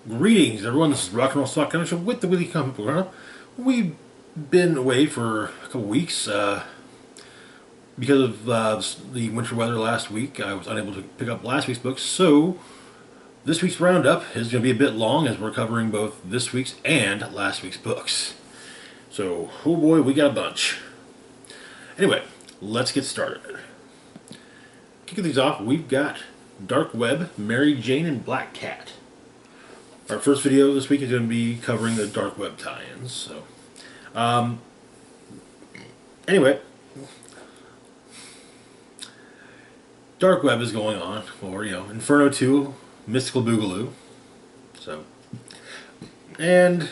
Greetings, everyone. This is Rock and Roll Stock Connection with the Weekly Comic Book Runner. We've been away for a couple weeks because of the winter weather last week. I was unable to pick up last week's books, so this week's roundup is going to be a bit long as we're covering both this week's and last week's books. So, oh boy, we got a bunch. Anyway, let's get started. Kicking things off, we've got Dark Web, Mary Jane, and Black Cat. Our first video this week is going to be covering the Dark Web tie-ins. So, anyway, Dark Web is going on, or Inferno 2, Mystical Boogaloo. So, and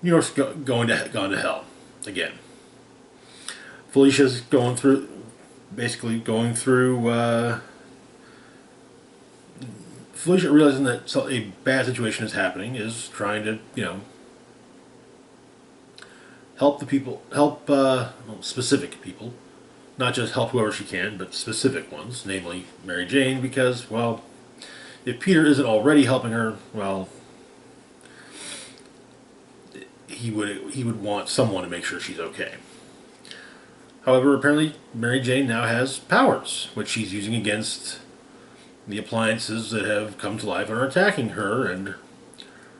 New York's gone to hell again. Felicia's basically going through. Felicia, realizing that a bad situation is happening, is trying to, help the people, specific people, not just help whoever she can, but specific ones, namely Mary Jane, because, well, if Peter isn't already helping her, well, he would want someone to make sure she's okay. However, apparently Mary Jane now has powers, which she's using against the appliances that have come to life and are attacking her and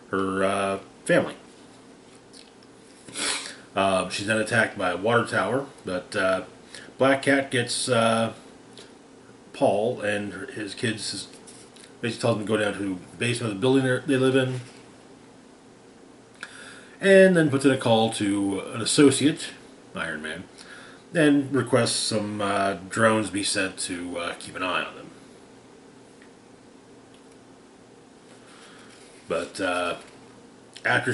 her family. She's then attacked by a water tower, but Black Cat gets Paul and his kids, basically tells them to go down to the basement of the building they live in, and then puts in a call to an associate, Iron Man, and requests some drones be sent to keep an eye on them. But after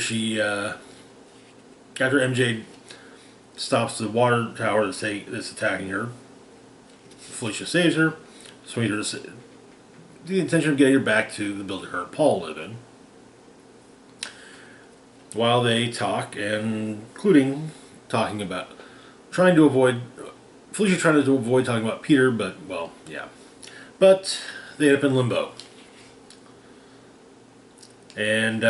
MJ stops the water tower that's attacking her, Felicia saves her, swings her to the intention of getting her back to the building her and Paul live in. While they talk, and including talking about Felicia trying to avoid talking about Peter, but, well, yeah. But they end up in limbo. And,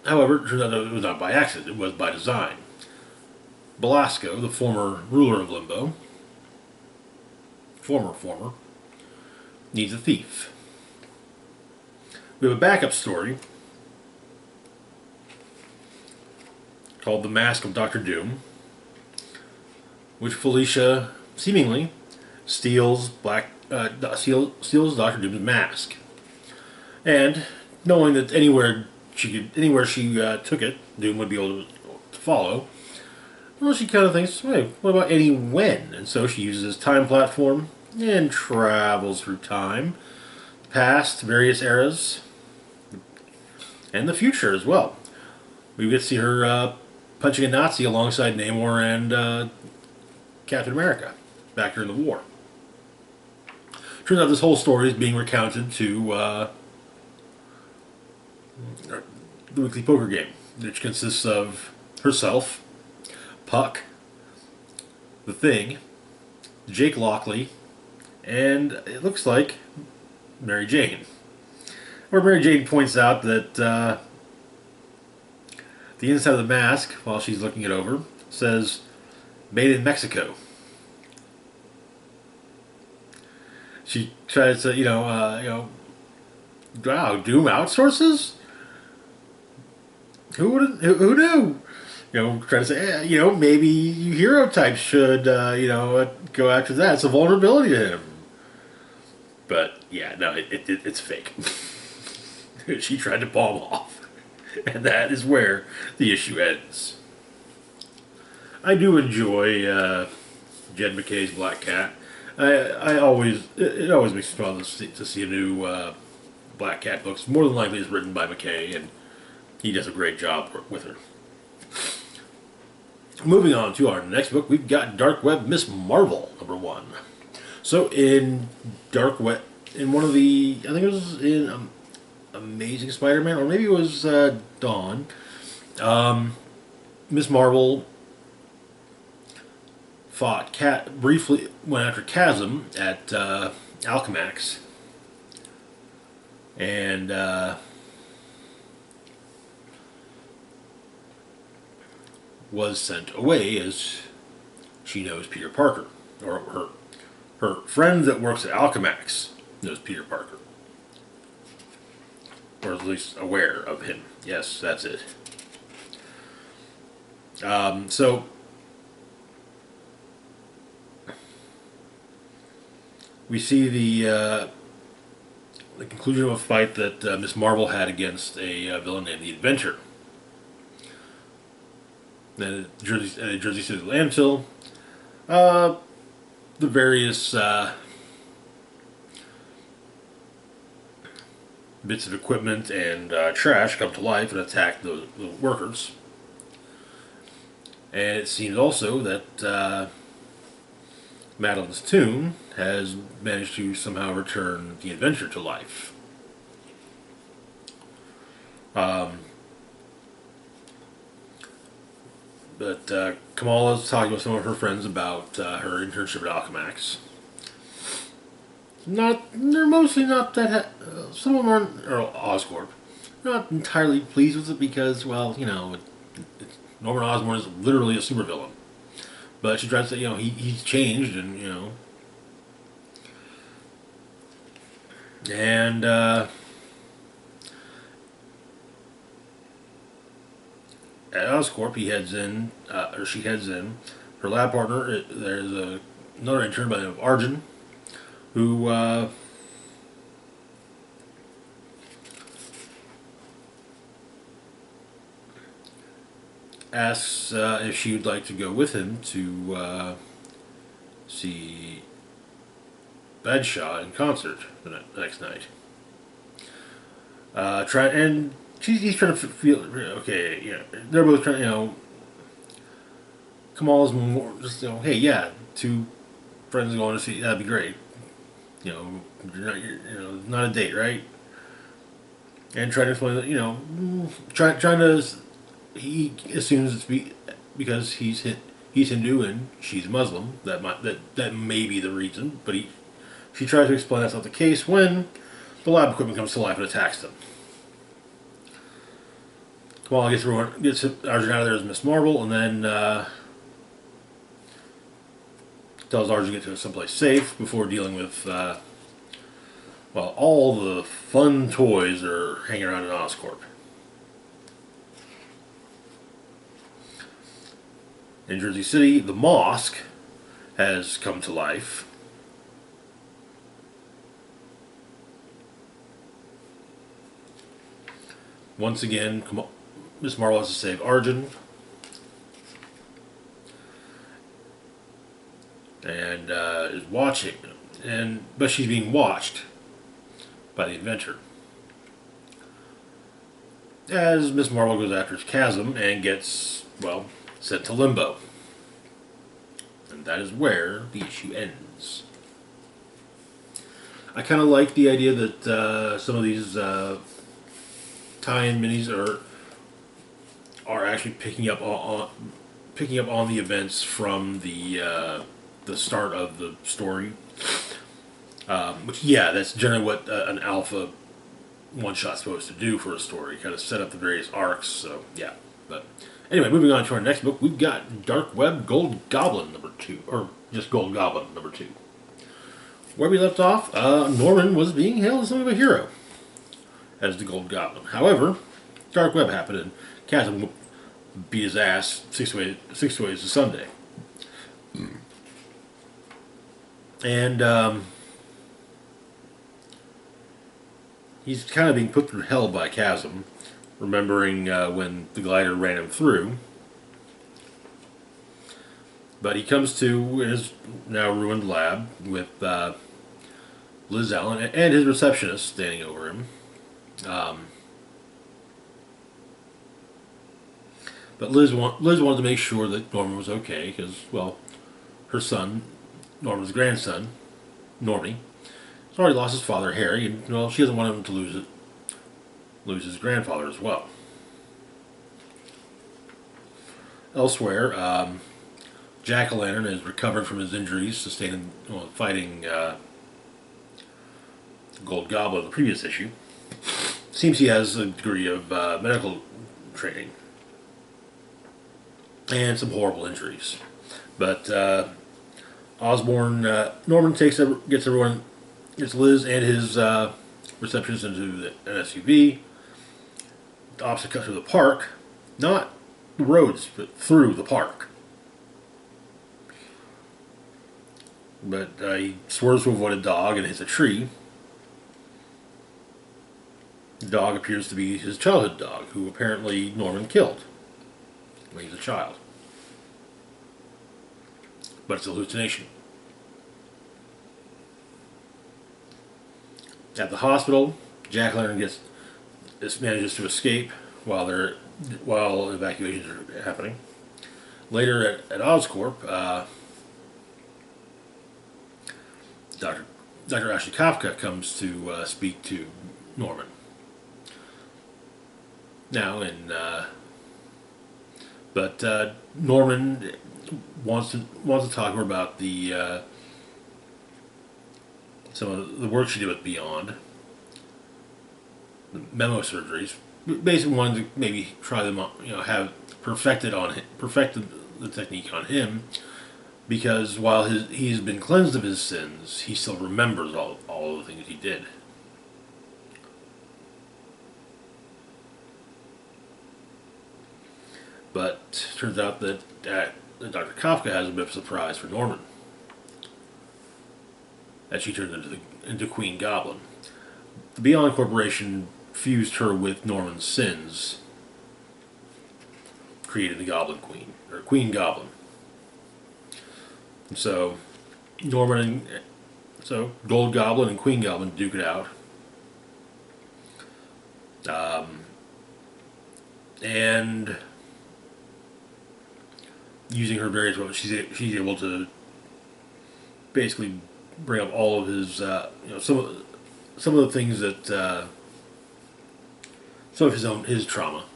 however, it turns out that it was not by accident, it was by design. Belasco, the former ruler of Limbo, former, needs a thief. We have a backup story called The Mask of Dr. Doom, which Felicia seemingly steals Dr. Doom's mask. And knowing that anywhere she took it, Doom would be able to follow. Well, she kind of thinks, hey, what about any when? And so she uses his time platform and travels through time, past various eras, and the future as well. We get to see her punching a Nazi alongside Namor and Captain America back during the war. Turns out this whole story is being recounted to the weekly poker game, which consists of herself, Puck, the Thing, Jake Lockley, and it looks like Mary Jane. Where Mary Jane points out that the inside of the mask, while she's looking it over, says "Made in Mexico." She tries to, wow, Doom outsources? Who knew? Trying to say, maybe hero types should, go after that. It's a vulnerability to him. But, yeah, no, it's fake. She tried to palm off. And that is where the issue ends. I do enjoy Jed McKay's Black Cat. It always makes me fun to see a new Black Cat books. More than likely, it's written by McKay, and he does a great job with her. Moving on to our next book, we've got Dark Web Miss Marvel #1. So in Dark Web, in one of the, I think it was in Amazing Spider-Man, or maybe it was Dawn, Miss Marvel briefly went after Chasm at Alchemax and was sent away as she knows Peter Parker, or her friend that works at Alchemax knows Peter Parker, or at least aware of him. Yes, that's it. So we see the conclusion of a fight that Miss Marvel had against a villain named the Adventure. Then at Jersey City landfill, the various bits of equipment and trash come to life and attack the workers. And it seems also that Madeline's tomb has managed to somehow return the Adventure to life. But Kamala's talking with some of her friends about her internship at Alchemax. They're mostly not that. Some of them aren't, or Oscorp, not entirely pleased with it because, well, Norman Osborn is literally a supervillain. But she tries to say, he's changed, and and at Oscorp, he heads in, or she heads in. Her lab partner, there's another intern by the name of Arjun, who asks if she would like to go with him to see Badshaw in concert the next night. He's trying to feel okay. They're both trying. Kamal's more just hey, yeah, two friends going to see, that'd be great. Not a date, right? And trying to explain that trying to, he assumes it's because he's Hindu and she's Muslim. That may be the reason, but she tries to explain that's not the case when the lab equipment comes to life and attacks them. Kamala gets Arjun out of there as Miss Marvel, and then tells Arjun to get to someplace safe before dealing with, all the fun toys are hanging around in Oscorp. In Jersey City, the mosque has come to life. Once again, Miss Marvel has to save Arjun. And is watching, but she's being watched by the Adventure. As Miss Marvel goes after his chasm and gets, sent to Limbo. And that is where the issue ends. I kind of like the idea that some of these tie-in minis are actually picking up on the events from the start of the story. That's generally what an alpha one-shot's supposed to do for a story, kind of set up the various arcs. So yeah, but anyway, moving on to our next book, we've got Dark Web Gold Goblin #2, or just Gold Goblin #2. Where we left off, Norman was being hailed as something of a hero as the Gold Goblin. However, Dark Web happened and Chasm beat his ass six ways to Sunday. And he's kind of being put through hell by Chasm, remembering when the glider ran him through. But he comes to in his now ruined lab with Liz Allen and his receptionist standing over him. But Liz wanted to make sure that Norman was okay because, her son, Norman's grandson, Normie, has already lost his father, Harry, and she doesn't want him to lose his grandfather as well. Elsewhere, Jack-o'-lantern has recovered from his injuries sustained fighting Gold Goblin in the previous issue. seems he has a degree of medical training and some horrible injuries. But Norman gets Liz and his receptionist into an SUV. The opposite cut through the park, not the roads, but through the park. But he swerves to avoid a dog and hits a tree. The dog appears to be his childhood dog, who apparently Norman killed when he was a child. But it's a hallucination. At the hospital, Jack-o'-lantern manages to escape while evacuations are happening. Later at Oscorp, Dr. Ashley Kafka comes to speak to Norman. Now, Norman wants to talk to her about some of the work she did with Beyond, the memo surgeries. Basically, wanted to maybe try them on, have perfected the technique on him, because while he's been cleansed of his sins, he still remembers all the things he did. But turns out that Dr. Kafka has a bit of a surprise for Norman, as she turns into Queen Goblin. The Beyond Corporation fused her with Norman's sins, created the Goblin Queen, or Queen Goblin. And so Gold Goblin and Queen Goblin duke it out. And using her various weapons, she's able to basically bring up all of his, some of the things that some of his trauma.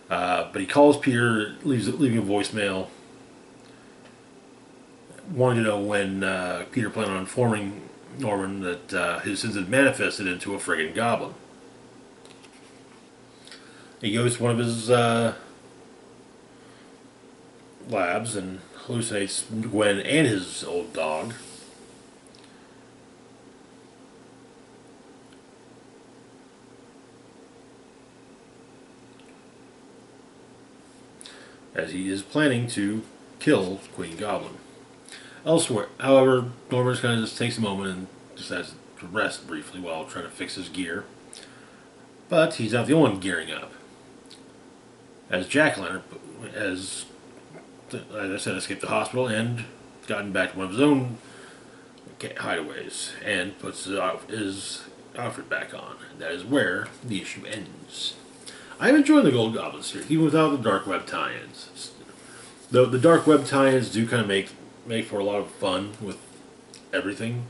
But he calls Peter, leaving a voicemail, wanting to know when Peter planned on informing Norman that his sins had manifested into a friggin' goblin. He goes to one of his labs and hallucinates Gwen and his old dog. As he is planning to kill Queen Goblin. Elsewhere, however, Norman kind of just takes a moment and just has to rest briefly while trying to fix his gear. But he's not the only one gearing up. As Jack-o'-lantern, as I said, escaped the hospital and gotten back to one of his own hideaways and puts his outfit back on. And that is where the issue ends. I'm enjoying the Gold Goblin series, even without the dark web tie-ins. Though the dark web tie-ins do kind of make for a lot of fun with everything.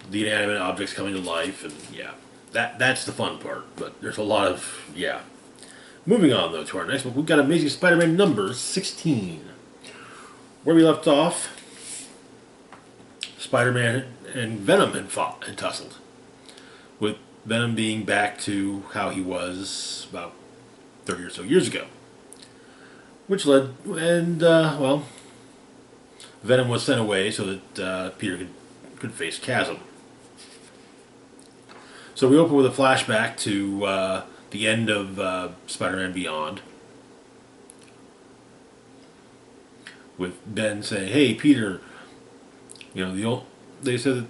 The inanimate objects coming to life, and yeah, that's the fun part. But there's a lot of, yeah. Moving on, though, to our next book, we've got Amazing Spider-Man number 16. Where we left off, Spider-Man and Venom had tussled, with Venom being back to how he was about 30 or so years ago. Which led, Venom was sent away so that Peter could face Chasm. So we open with a flashback to the end of Spider-Man Beyond, with Ben saying, "Hey, Peter, they said that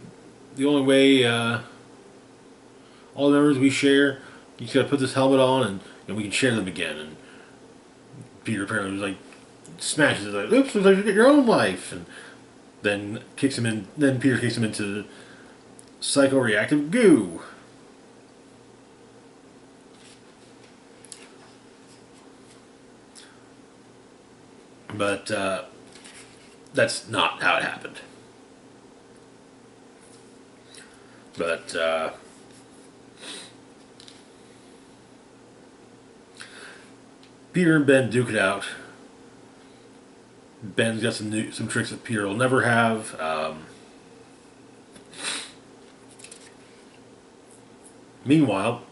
the only way all the memories we share, you just gotta put this helmet on and we can share them again." And Peter apparently was like, smashes it, like, "Oops, looks like you get your own life," and then kicks him in. Then Peter kicks him into psychoreactive goo. But that's not how it happened. But Peter and Ben duke it out. Ben's got some tricks that Peter will never have. Meanwhile,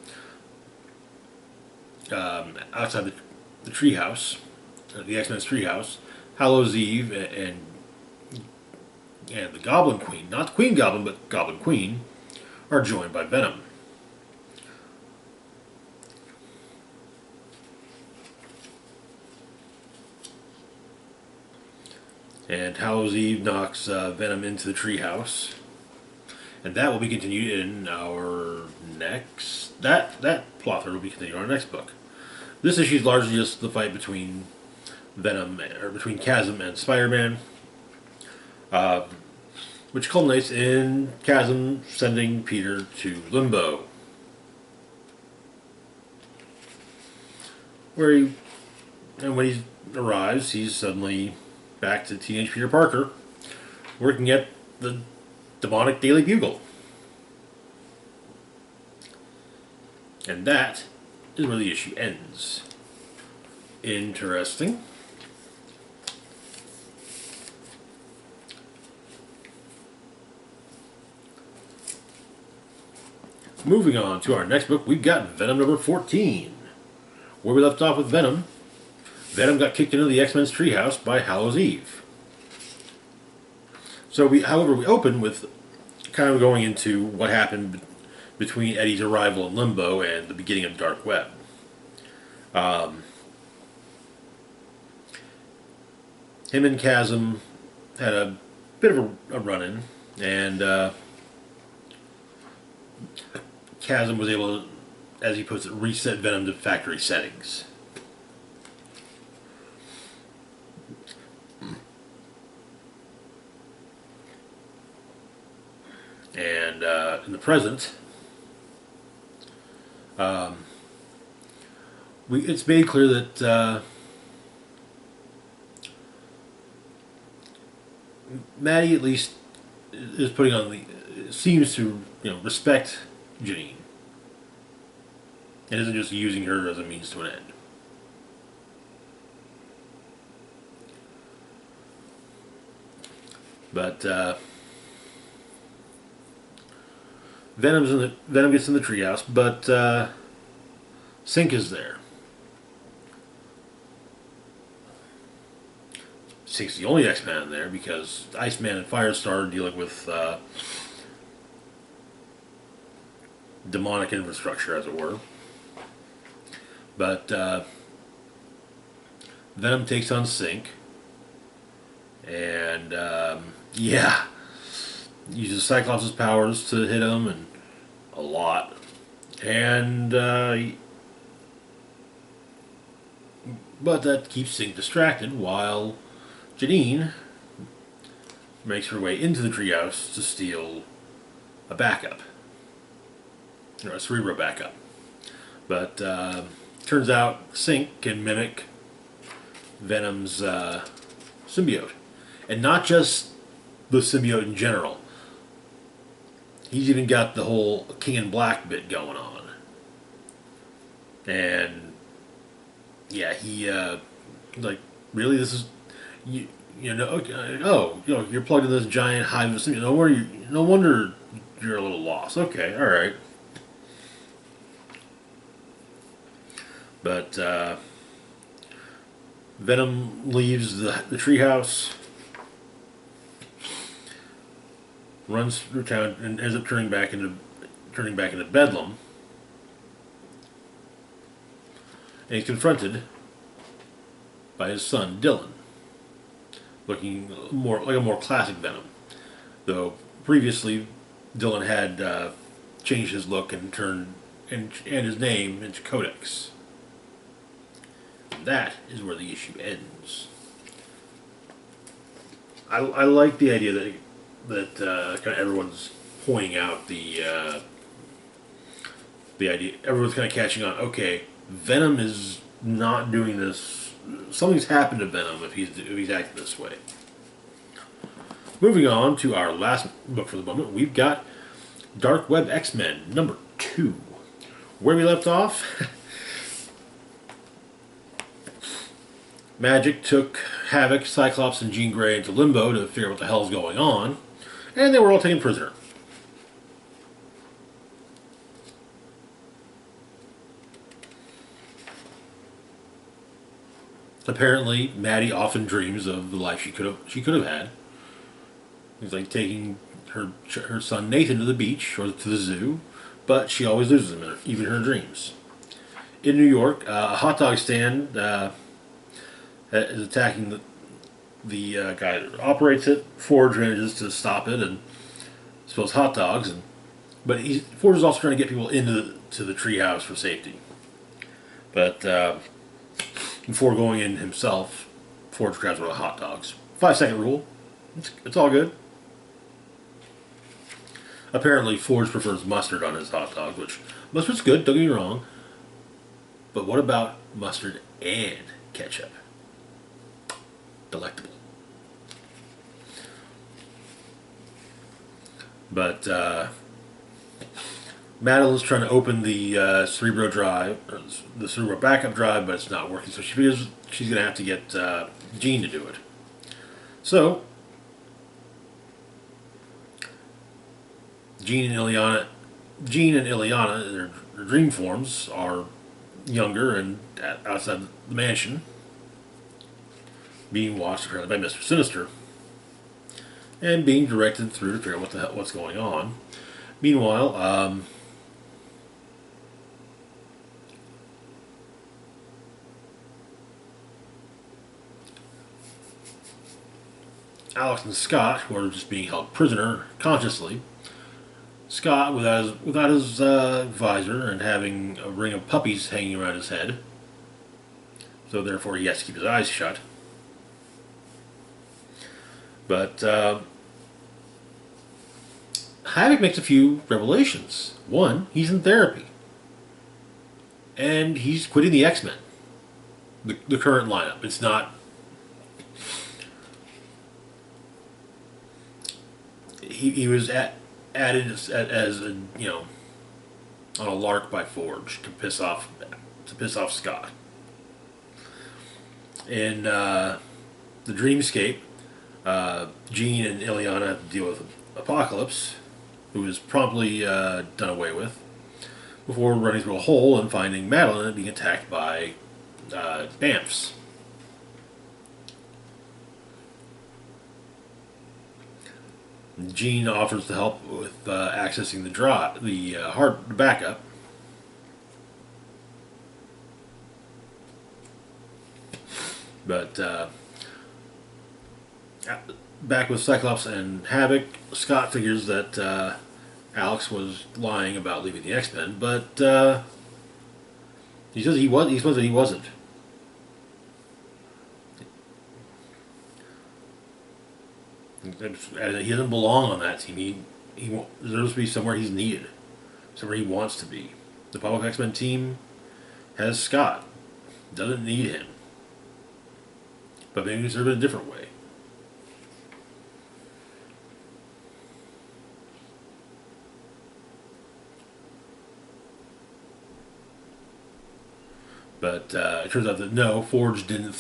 outside the treehouse, the X-Men's treehouse, Hallows Eve and the Goblin Queen, not the Queen Goblin, but Goblin Queen, are joined by Venom. And Hallows Eve knocks Venom into the treehouse. And that will be continued in our next... That plot thread will be continued in our next book. This issue is largely just the fight between Venom, or between Chasm and Spider-Man, which culminates in Chasm sending Peter to Limbo, and when he arrives, he's suddenly back to teenage Peter Parker, working at the demonic Daily Bugle. And that is where the issue ends. Interesting. Moving on to our next book, we've got Venom number 14. Where we left off with Venom, Venom got kicked into the X-Men's treehouse by Hallows Eve. However, we open with kind of going into what happened between Eddie's arrival in Limbo and the beginning of Dark Web. Him and Chasm had a bit of a run-in, and Chasm was able to, as he puts it, reset Venom to factory settings. And in the present, it's made clear that Maddie at least is putting on seems to respect Janine, and isn't just using her as a means to an end. But Venom gets in the treehouse, but Sync is there. Sync's the only X-Man there because Iceman and Firestar are dealing with demonic infrastructure, as it were. But Venom takes on Sync, and uses Cyclops' powers to hit him, and a lot. And but that keeps Sync distracted while Janine makes her way into the treehouse to steal a backup, or a Cerebro backup. But turns out Sync can mimic Venom's symbiote, and not just the symbiote in general. He's even got the whole King in Black bit going on. And yeah, he really, this is you're plugged in this giant hive of symbiote. No wonder you're a little lost. Okay, all right. But Venom leaves the treehouse, runs through town, and ends up turning back into Bedlam. And he's confronted by his son Dylan, looking more like a more classic Venom. Though previously Dylan had changed his look and turned and his name into Codex. And that is where the issue ends. I like the idea that kind of everyone's pointing out the idea. Everyone's kind of catching on. Okay, Venom is not doing this. Something's happened to Venom if he's acting this way. Moving on to our last book for the moment, we've got Dark Web X-Men number 2. Where we left off, Magic took Havoc, Cyclops, and Jean Grey into Limbo to figure out what the hell's going on, and they were all taken prisoner. Apparently, Maddie often dreams of the life she could have had. It's like taking her son Nathan to the beach or to the zoo, but she always loses him, even in her dreams. In New York, a hot dog stand is attacking the guy that operates it. Ford manages to stop it and spills hot dogs, but Ford is also trying to get people into the treehouse for safety. But before going in himself, Ford grabs one of the hot dogs. 5 second rule. It's all good. Apparently, Ford prefers mustard on his hot dog, which mustard's good, don't get me wrong. But what about mustard and ketchup? Delectable. But Madeline's trying to open the Cerebro drive, or the Cerebro backup drive, but it's not working. So she figures she's going to have to get Jean to do it. So Jean and Ileana, their dream forms, are younger and outside the mansion, being watched apparently by Mr. Sinister, and being directed through to figure out what's going on. Meanwhile, Alex and Scott, who are just being held prisoner consciously. Scott, without his visor and having a ring of puppies hanging around his head, so therefore he has to keep his eyes shut. But Havoc makes a few revelations. One, he's in therapy, and he's quitting the X-Men, the current lineup. It's not. He was added as a, on a lark by Forge to piss off Scott. In the Dreamscape, Jean and Ileana have to deal with Apocalypse, who is promptly done away with, before running through a hole and finding Madeline and being attacked by Bamfs. Jean offers to help with accessing the backup. But back with Cyclops and Havoc, Scott figures that Alex was lying about leaving the X-Men, but he says he wasn't. And he doesn't belong on that team. He deserves to be somewhere he's needed, somewhere he wants to be. The Public X-Men team has Scott. Doesn't need him. But maybe serve it a different way. But it turns out that no, Forge didn't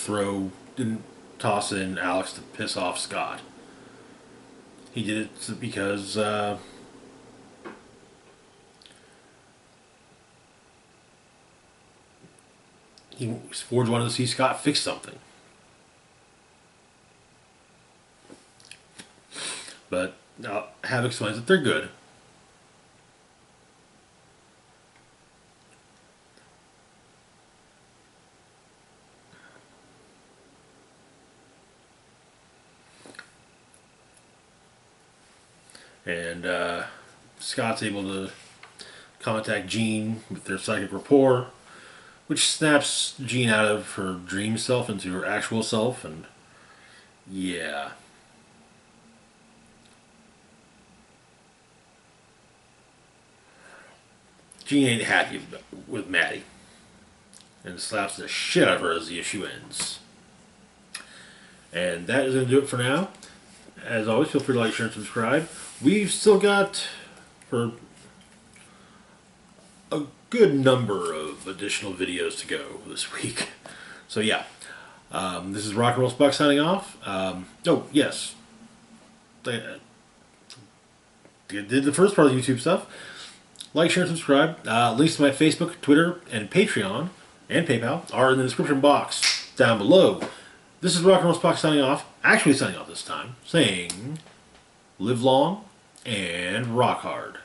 toss in Alex to piss off Scott. He did it because Forge wanted to see Scott fix something. But Havoc explains that they're good. And Scott's able to contact Jean with their psychic rapport, which snaps Jean out of her dream self into her actual self, and yeah. Jean ain't happy with Maddie, and slaps the shit out of her as the issue ends. And that is going to do it for now. As always, feel free to like, share, and subscribe. We've still got, for a good number of additional videos to go this week. So yeah, this is Rock and Roll Spuck signing off. Oh, yes. I did the first part of the YouTube stuff. Like, share, and subscribe. Links to my Facebook, Twitter, and Patreon, and PayPal are in the description box. down below. This is Rock and Roll Spock signing off. Actually signing off this time, saying, live long and rock hard.